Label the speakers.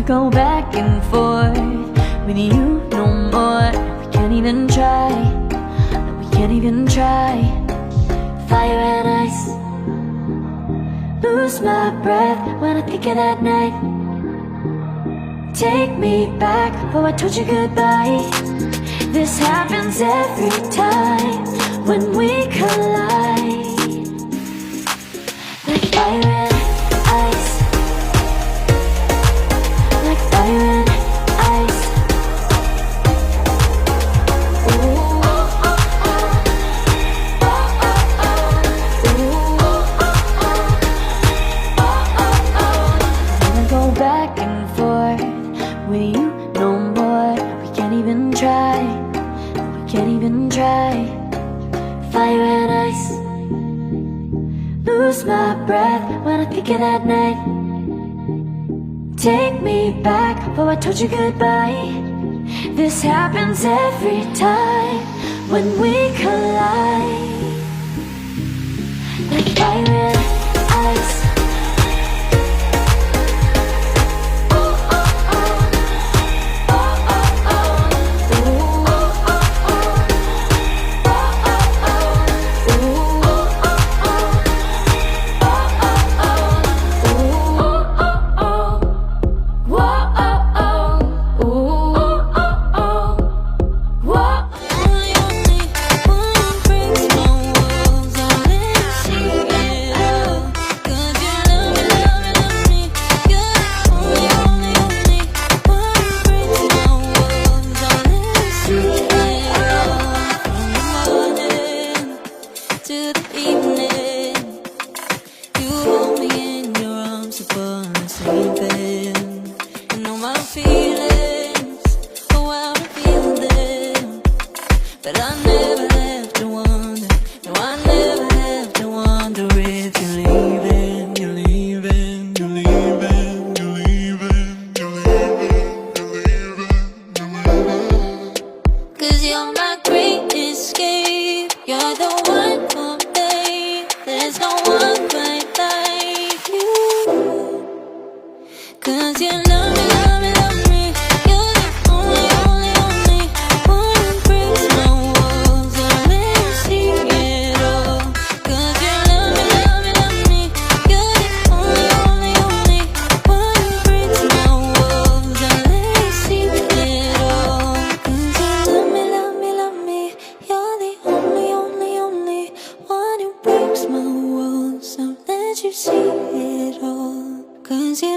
Speaker 1: go back and forth with you no more. We can't even try, no, we can't even try. Fire and ice, lose my breath when I think of that night. Take me back, oh I told you goodbye. This happens every time when we collide. Like fire and ice, like fire and ice. Ooh, oh, oh, oh. Oh, oh, oh. Ooh, oh, oh, oh. Oh, oh, oh. Wanna go back and forth with you no more. We can't even try, we can't even try. Fire and ice, lose my breath when I think of that night. Take me back, oh I told you goodbye. This happens every time when we collide. Like fire and ice.
Speaker 2: But I never have to wonder, no I never have to wonder if you're leaving, you're leaving, you're leaving, you're leaving, you're leaving, you're leaving, you're leaving. 'Cause you're my great escape, you're the one for me, there's no one quite like you. 'Cause you love me, love me, love me, you're the only, only, only one who breaks my walls, I'll let you see it all. 'Cause you love me, love me, love me, you're the only, only, only one who breaks my walls, I'll let you see it all. 'Cause you love me, love me, love me, you're the only, only, only one who breaks my walls, I'll let you see it all. 'Cause you